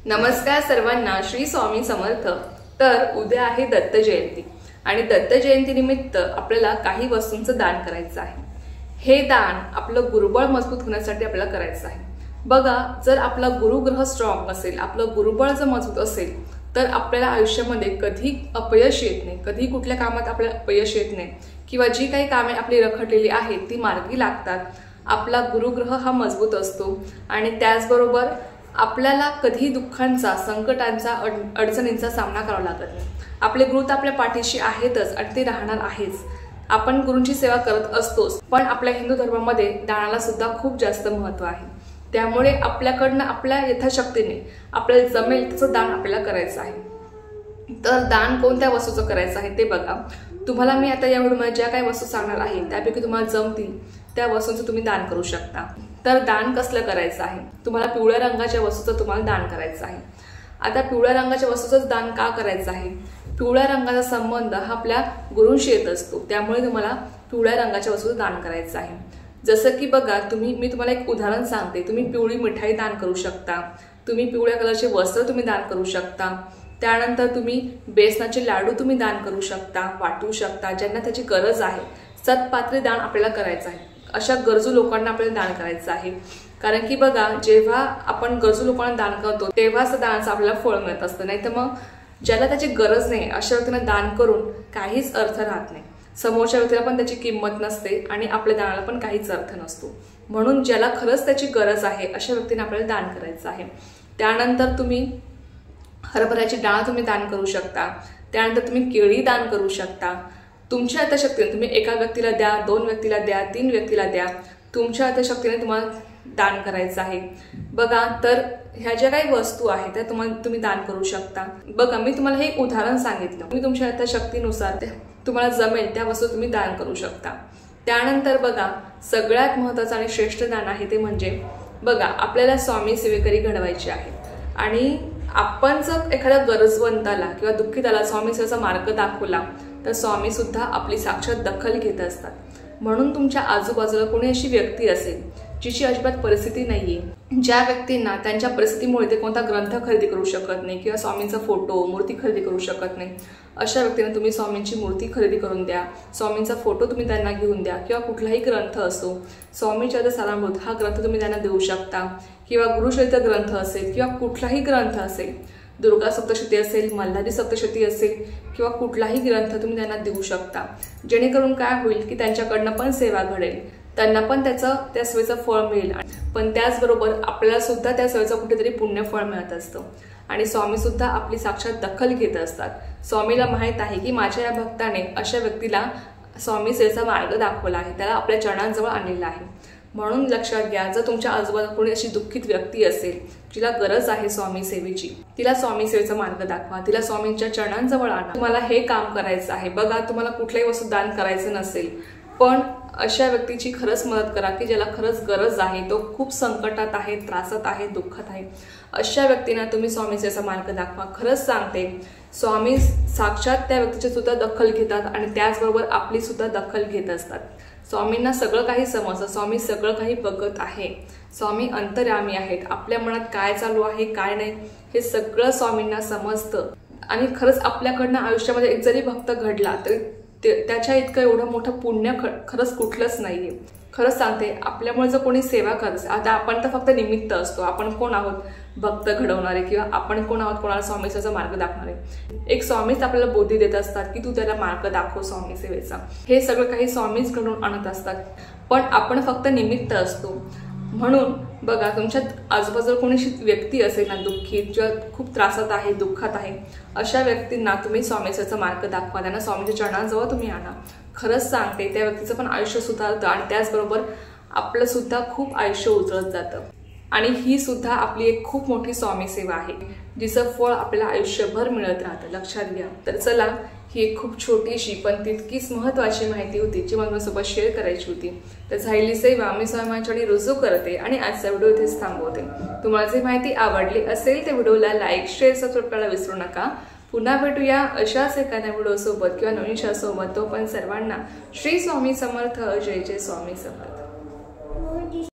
नमस्कार सर्वांना, श्री स्वामी समर्थ। तर उद्या आहे दत्त जयंती आणि दत्त जयंती निमित्त आपल्याला काही वस्तूंचं दान करायचं आहे। हे दान आपलं गुरुबळ मजबूत होण्यासाठी आपल्याला करायचं आहे। बघा, जर आपला गुरुग्रह स्ट्रॉंग असेल, आपलं गुरुबळ जर मजबूत असेल तर आपल्याला आयुष्यामध्ये कधी अपयश येत नाही, कधी कुठल्या कामात आपल्याला अपयश येत नाही किंवा जी काही कामे आपली रखडलेली आहेत ती मार्गी लागतात। आपला गुरुग्रह हा मजबूत असतो आणि त्याचबरोबर आपल्याला कधी दुःखांचा, संकटांचा, अडचणींचा सामना करावा लागत नाही। आपले गुरु तर आपल्या पाठीशी आहेतच आणि ते राहणार आहेच। आपण गुरूंची सेवा करत असतोच, पण आपल्या हिंदू धर्मामध्ये दानाला सुद्धा खूप जास्त महत्त्व आहे। त्यामुळे आपल्याकडनं आपल्या यथाशक्तीने आपल्याला जमेल तसं दान आपल्याला करायचं आहे। तर दान कोणत्या वस्तूचं करायचं आहे ते बघा। तुम्हाला मी आता या व्हिडिओमध्ये ज्या काही वस्तू सांगणार आहे त्यापैकी तुम्हाला जमतील त्या वस्तूंचं तुम्ही दान करू शकता। तर दान कसलं करायचं आहे? तुम्हाला पिवळ्या रंगाच्या वस्तूचं तुम्हाला दान करायचं आहे। आता पिवळ्या रंगाच्या वस्तूचंच दान का करायचं आहे? पिवळ्या रंगाचा संबंध हा आपल्या गुरूंशी येत असतो, त्यामुळे तुम्हाला पिवळ्या रंगाच्या वस्तूचं दान करायचं आहे। जसं की बघा, मी तुम्हाला एक उदाहरण सांगते। तुम्ही पिवळी मिठाई दान करू शकता, तुम्ही पिवळ्या कलरचे वस्त्र तुम्ही दान करू शकता, त्यानंतर तुम्ही बेसनाचे लाडू तुम्ही दान करू शकता, वाटू शकता ज्यांना त्याची गरज आहे। सत्पात्री दान आपल्याला करायचं आहे। अशा गरजू लोकांना आपल्याला दान करायचं आहे। कारण की बघा, जेव्हा आपण गरजू लोकांना दान करतो तेव्हाच दानाचं आपल्याला फळ मिळत असतं, नाही तर मग ज्याला त्याची गरज नाही अशा व्यक्तींना दान करून काहीच अर्थ राहत नाही। समोरच्या व्यक्तीला पण त्याची किंमत नसते आणि आपल्या दानाला पण काहीच अर्थ नसतो। म्हणून ज्याला खरंच त्याची गरज आहे अशा व्यक्तींना आपल्याला दान करायचं आहे। त्यानंतर तुम्ही हरभऱ्याची डाळ तुम्ही दान करू शकता, त्यानंतर तुम्ही केळी दान करू शकता। तुमच्या यथाशक्तीने तुम्ही एका व्यक्तीला द्या, 2 व्यक्तीला द्या, 3 व्यक्तीला द्या, तुमच्या यथाशक्तीने तुम्हाला दान करायचं आहे। बघा, तर ह्या ज्या काही वस्तू आहेत त्या तुम्ही दान करू शकता। बघा, मी तुम्हाला हे उदाहरण सांगितलं, तुम्ही तुमच्या यथाशक्तीनुसार तुम्हाला जमेल त्या वस्तू तुम्ही दान करू शकता। त्यानंतर बघा, सगळ्यात महत्त्वाचं आणि श्रेष्ठ दान आहे ते म्हणजे बघा, आपल्याला स्वामी सेवेकरी घडवायचे आहेत आणि आपण जर एखाद्या गरजवंताला किंवा दुःखिताला स्वामी सेवेचा मार्ग दाखवला तर स्वामी सुद्धा आपली साक्षात दखल घेत असतात। म्हणून तुमच्या आजूबाजूला कोणी अशी व्यक्ती असेल जिची अजिबात परिस्थिती नाहीये, ज्या व्यक्तींना त्यांच्या परिस्थितीमुळे ते कोणता ग्रंथ खरेदी करू शकत नाही किंवा स्वामींचा फोटो, मूर्ती खरेदी करू शकत नाही, अशा व्यक्तींना तुम्ही स्वामींची मूर्ती खरेदी करून द्या, स्वामींचा फोटो तुम्ही त्यांना घेऊन द्या किंवा कुठलाही ग्रंथ असो, स्वामी चरित्र सारामृत हा ग्रंथ तुम्ही त्यांना देऊ शकता किंवा गुरुचरित्र ग्रंथ असेल किंवा कुठलाही ग्रंथ असेल, दुर्गा सप्तशती असेल, मल्हारी सप्तशती असेल किंवा कुठलाही ग्रंथ तुम्ही त्यांना देऊ शकता। जेणेकरून काय होईल की त्यांच्याकडनं पण सेवा घडेल, त्यांना पण त्या सेवेचं फळ मिळेल, पण त्याचबरोबर आपल्याला सुद्धा त्या सेवेचं कुठेतरी पुण्यफळ मिळत असतं आणि स्वामी सुद्धा आपली साक्षात दखल घेत असतात। स्वामीला माहीत आहे की माझ्या या भक्ताने अशा व्यक्तीला स्वामी सेवेचा मार्ग दाखवला आहे, त्याला आपल्या चरणांजवळ आणलेला आहे। म्हणून लक्षात घ्या, जर तुमच्या आजूबाजूला कोणी अशी दुःखित व्यक्ती असेल जिला गरज आहे स्वामी सेवेची, तिला स्वामी सेवेचा मार्ग दाखवा, तिला स्वामींच्या चरणांजवळ आणा। तुम्हाला हे काम करायचं आहे। बघा, तुम्हाला कुठल्याही वस्तू दान करायचं नसेल पण अशा व्यक्तीची खरंच मदत करा की ज्याला खरंच गरज आहे, तो खूप संकटात आहे, त्रासात आहे, दुःखात आहे। अशा व्यक्तींना तुम्ही स्वामी सेवेचा मार्ग दाखवा। खरंच सांगते, स्वामी साक्षात त्या व्यक्तीची सुद्धा दखल घेतात आणि त्याचबरोबर आपली सुद्धा दखल घेत असतात। स्वामींना सगळं काही समजतं, स्वामी सगळं काही बघत आहे, स्वामी अंतर्यामी आहेत। आपल्या मनात काय चालू आहे, काय नाही हे सगळं स्वामींना समजतं आणि खरंच आपल्याकडनं आयुष्यामध्ये एक जरी भक्त घडला तरी त्याच्या इतकं एवढं मोठं पुण्य खरंच कुठलंच नाहीये। खरंच सांगते, आपल्यामुळे जर कोणी सेवा करत, आता आपण तर फक्त निमित्त असतो, आपण कोण आहोत? भक्त घडवणारे किंवा आपण कोण आहोत कोणाला स्वामी सेवेचा मार्ग दाखवणारे? एक स्वामीच आपल्याला बोधी देत असतात की तू त्याला मार्ग दाखव स्वामी सेवेचा। हे सगळं काही स्वामीच घडवून आणत असतात, पण आपण फक्त निमित्त असतो। म्हणून बघा, तुमच्या आजूबाजूला कोणी व्यक्ती असेल ना दुःखी, किंवा खूप त्रासात आहे, दुःखात आहे, अशा व्यक्तींना तुम्ही स्वामी सेवेचा मार्ग दाखवा, त्यांना स्वामीच्या चरणांजवळ तुम्ही आणा। खरंच सांगते, त्या व्यक्तीचं पण आयुष्य सुधारतं आणि त्याचबरोबर आपलं सुद्धा खूप आयुष्य उजळत जातं आणि ही सुद्धा आपली एक खूप मोठी स्वामी सेवा आहे जिचं फळ आपल्याला आयुष्यभर मिळत राहतं। लक्षात घ्या। तर चला, ही एक खूप छोटीशी पण तितकीच महत्त्वाची माहिती होती जी मला सोबत शेअर करायची होती। तर झालेली सेवा मी स्वामींच्याकडे रुजू करते आणि आजचा व्हिडिओ इथेच थांबवते। तुम्हाला जी माहिती आवडली असेल तर व्हिडिओला लाईक, शेअर, सबस्क्राईब करायला विसरू नका। पुन्हा भेटूया अशाच एखाद्या व्हिडिओ सोबत किंवा नवीन सोबत। तोपर्यंत सर्वांना श्री स्वामी समर्थ। जय जय स्वामी समर्थ।